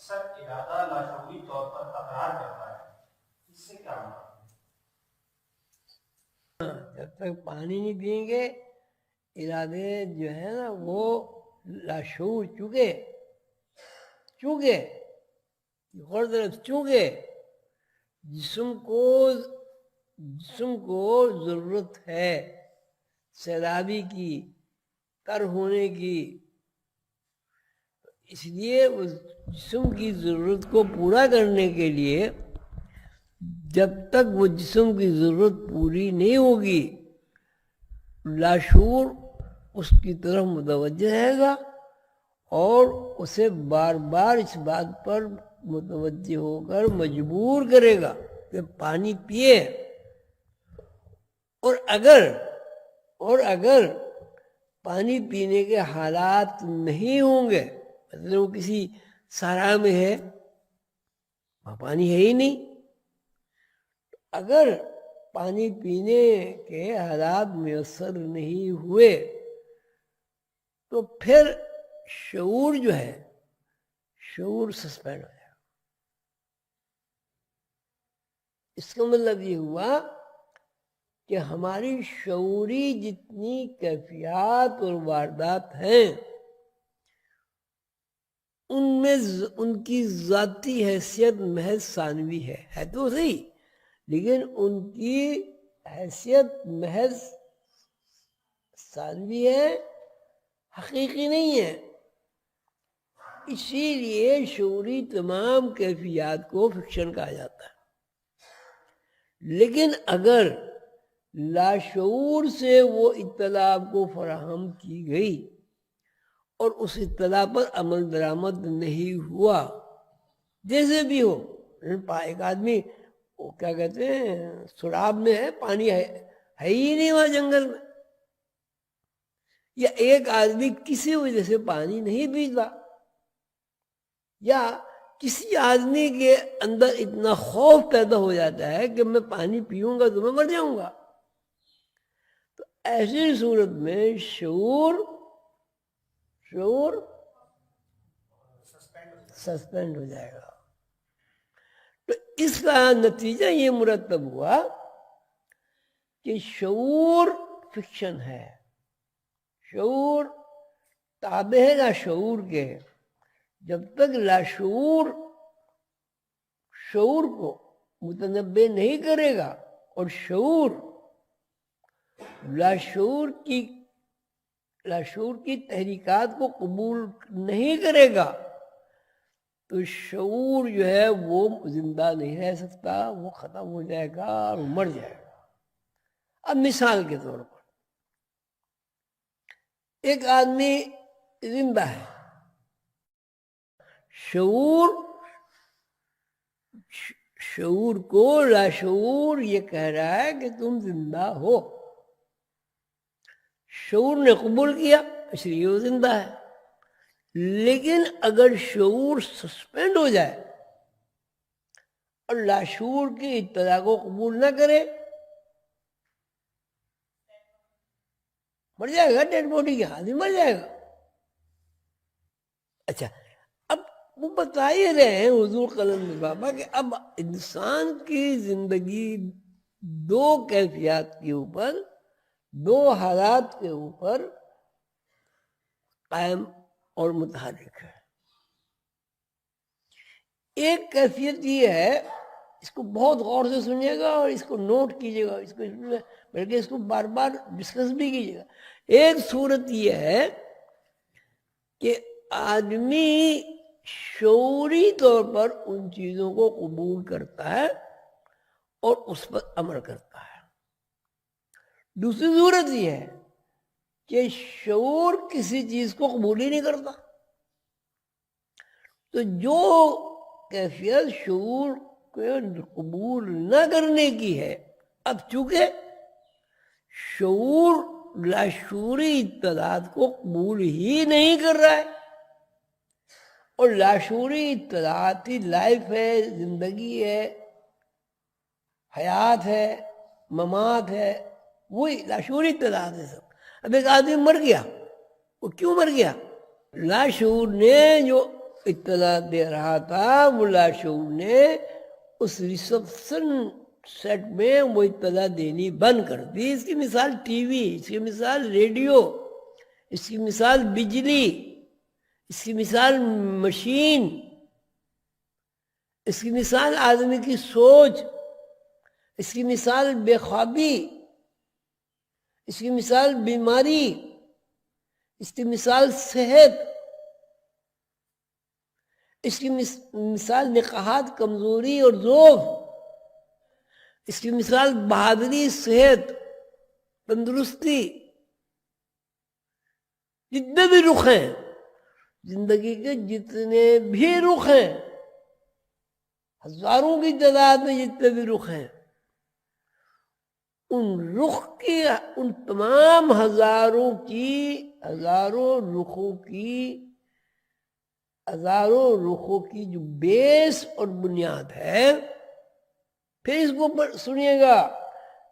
اکثر ارادہ لاشعوری طور پر تکرار کرتا ہے، اس سے کیا مراد ہے؟ جب تک پانی نہیں پئیں گے ارادے جو ہے نا وہ لاشعور چونکہ غور طرف چونکہ جسم کو ضرورت ہے سیلابی کی، تر ہونے کی، اس لیے اس جسم کی ضرورت کو پورا کرنے کے لیے جب تک وہ جسم کی ضرورت پوری نہیں ہوگی لاشعور اس کی طرف متوجہ رہے گا اور اسے بار بار اس بات پر متوجہ ہو کر مجبور کرے گا کہ پانی پیے۔ اور اگر پانی پینے کے حالات نہیں ہوں گے، مطلب وہ کسی صحرا میں ہے وہاں پانی ہے ہی نہیں، اگر پانی پینے کے حالات میسر نہیں ہوئے تو پھر شعور جو ہے شعور سسپینڈ ہو جائے گا۔ اس کا مطلب یہ ہوا کہ ہماری شعوری جتنی کیفیات اور واردات ہیں ان میں ان کی ذاتی حیثیت محض ثانوی ہے تو صحیح، لیکن ان کی حیثیت محض ثانوی ہے، حقیقی نہیں ہے۔ اسی لیے شعوری تمام کیفیات کو فکشن کہا جاتا ہے۔ لیکن اگر لاشعور سے وہ اطلاع آپ کو فراہم کی گئی اور اس اطلاع پر عمل درآمد نہیں ہوا، جیسے بھی ہو، ایک آدمی وہ کیا کہتے ہیں سراب میں ہے، پانی ہے ہی نہیں وہاں جنگل میں، یا ایک آدمی کسی وجہ سے پانی نہیں پیتا، یا کسی آدمی کے اندر اتنا خوف پیدا ہو جاتا ہے کہ میں پانی پیوں گا تو میں مر جاؤں گا، تو ایسی صورت میں شعور سسپینڈ ہو جائے گا۔ تو اس کا نتیجہ یہ مرتب ہوا کہ شعور فکشن ہے، شعور تابع ہے لاشعور کے۔ جب تک لاشعور شعور کو متنبع نہیں کرے گا اور شعور لاشعور کی تحریکات کو قبول نہیں کرے گا تو شعور جو ہے وہ زندہ نہیں رہ سکتا، وہ ختم ہو جائے گا اور مر جائے گا۔ اب مثال کے طور پر ایک آدمی زندہ ہے، شعور کو لاشعور یہ کہہ رہا ہے کہ تم زندہ ہو، شعور نے قبول کیا اس لیے وہ زندہ ہے۔ لیکن اگر شعور سسپینڈ ہو جائے اور لاشعور کی اطلاع کو قبول نہ کرے مر جائے گا، ڈیڈ باڈی کے حال میں مر جائے گا۔ اچھا، اب وہ بتا ہی رہے ہیں حضور قلند بابا کہ اب انسان کی زندگی دو کیفیات کے اوپر، دو حالات کے اوپر قائم اور متحرک ہے۔ ایک کیفیت یہ ہے، اس کو بہت غور سے سنیے گا اور اس کو نوٹ کیجیے گا، بلکہ اس کو بار بار ڈسکس بھی کیجیے گا۔ ایک صورت یہ ہے کہ آدمی شعوری طور پر ان چیزوں کو قبول کرتا ہے اور اس پر عمل کرتا ہے۔ دوسری صورت یہ ہے کہ شعور کسی چیز کو قبول ہی نہیں کرتا۔ تو جو کیفیت شعور کو قبول نہ کرنے کی ہے، اب چونکہ شعور لاشعوری اطلاعات کو قبول ہی نہیں کر رہا ہے اور لاشعوری اطلاعاتی لائف ہے، زندگی ہے، حیات ہے، ممات ہے، وہی لاشعوری اطلاعات ہے سب۔ اب ایک آدمی مر گیا، وہ کیوں مر گیا؟ لاشعور نے جو اطلاع دے رہا تھا وہ لاشعور نے اس ریسپشن سیٹ میں وہ اطلاع دینی بند کر دی. اس کی مثال ٹی وی، اس کی مثال ریڈیو، اس کی مثال بجلی، اس کی مثال مشین، اس کی مثال آدمی کی سوچ، اس کی مثال بے خوابی، اس کی مثال بیماری، اس کی مثال صحت، اس کی مثال نقاہت، کمزوری اور ضعف، اس کی مثال بہادری، صحت، تندرستی. جتنے بھی رخ ہیں زندگی کے، جتنے بھی رخ ہیں، ہزاروں کی تعداد میں جتنے بھی رخ ہیں، ان رخ کی، ان تمام ہزاروں رخوں کی جو بیس اور بنیاد ہے. پھر اس کو سنیے گا،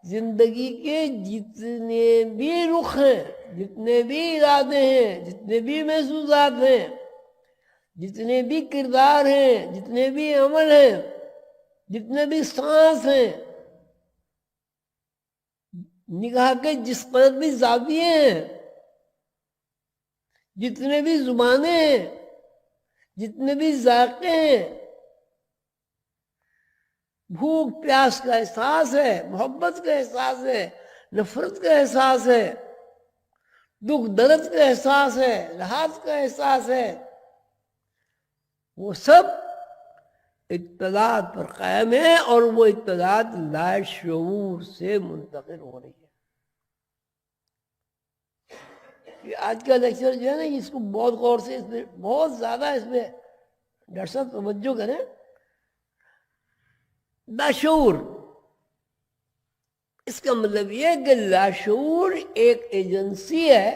زندگی کے جتنے بھی رخ ہیں، جتنے بھی ارادے ہیں، جتنے بھی محسوسات ہیں، جتنے بھی کردار ہیں، جتنے بھی عمل ہیں، جتنے بھی سانس ہیں، نگاہ کے جس قدر بھی زاویے ہیں، جتنے بھی زبانیں ہیں، جتنے بھی ذائقے ہیں، بھوک پیاس کا احساس ہے، محبت کا احساس ہے، نفرت کا احساس ہے، دکھ درد کا احساس ہے، راحت کا احساس ہے، وہ سب اطلاعات پر قائم ہے، اور وہ اطلاعات لاشعور سے منتقل ہو رہی ہے. یہ آج کا لیکچر جو ہے نا، اس کو بہت غور سے، اس میں بہت زیادہ، اس میں ڈاکٹر صاحب توجہ کریں. لاشعور، اس کا مطلب یہ ہے کہ لاشعور ایک ایجنسی ہے،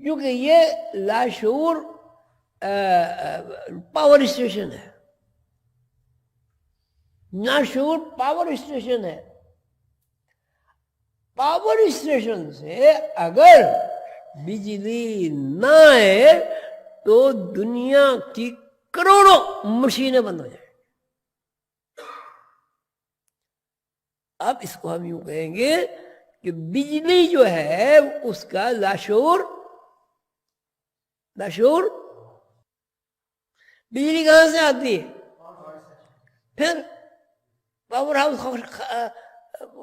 کیونکہ یہ لاشعور پاور اسٹیشن ہے. لاشعور پاور اسٹیشن ہے. پاور اسٹیشن سے اگر بجلی نہ آئے تو دنیا کی کروڑوں مشینیں بند ہو جائیں. اب اس کو ہم یوں کہیں گے کہ بجلی جو ہے اس کا لاشعور، بجلی کہاں سے آتی ہے؟ پھر پاور ہاؤس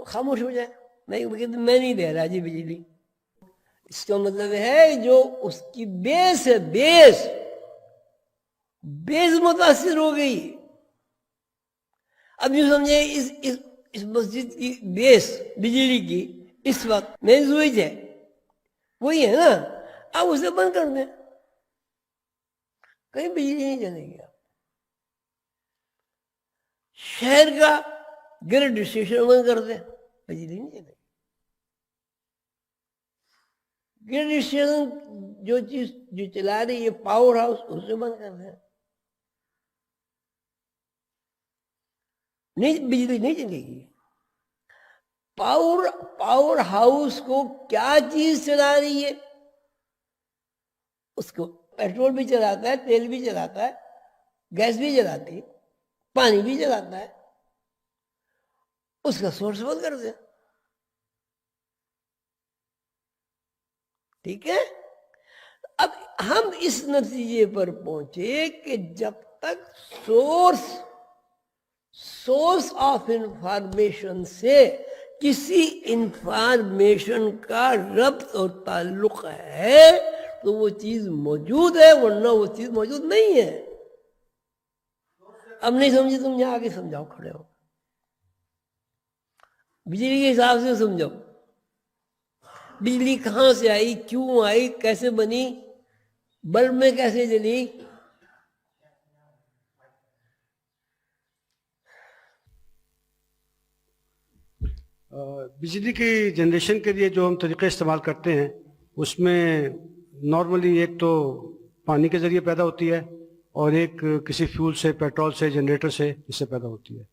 خاموش ہو جائے، میں نہیں دے رہا جی بجلی. اس کا مطلب ہے جو اس کی بیس ہے، بیس متاثر ہو گئی. اب یوں سمجھے اس مسجد کی بیس بجلی کی اس وقت مین سوئچ ہے، وہی ہے نا. اب اسے بند کر دیں، کہیں بجلی نہیں چلے گی. شہر کا گرڈ اسٹیشن بند کر دیں، بجلی نہیں چلے گی. گرڈ اسٹیشن جو چیز جو چلا رہی ہے پاور ہاؤس، اسے بند کر دیں، بجلی نہیں چلے گی. پاور ہاؤس کو کیا چیز چلا رہی ہے؟ اس کو پیٹرول بھی چلاتا ہے، تیل بھی چلاتا ہے، گیس بھی چلاتی ہے، پانی بھی چلاتا ہے. اس کا سورس بند کر دیں. ٹھیک ہے. اب ہم اس نتیجے پر پہنچے کہ جب تک سورس آف انفارمیشن سے کسی انفارمیشن کا ربط اور تعلق ہے تو وہ چیز موجود ہے، ورنہ وہ چیز موجود نہیں ہے. اب نہیں سمجھے تم یہاں آگے سمجھاؤ، کھڑے ہو. بجلی کے حساب سے سمجھاؤ، بجلی کہاں سے آئی، کیوں آئی، کیسے بنی، بلب میں کیسے جلی. بجلی کی جنریشن کے لیے جو ہم طریقے استعمال کرتے ہیں اس میں نارملی ایک تو پانی کے ذریعے پیدا ہوتی ہے، اور ایک کسی فیول سے، پیٹرول سے، جنریٹر سے، اس سے پیدا ہوتی ہے.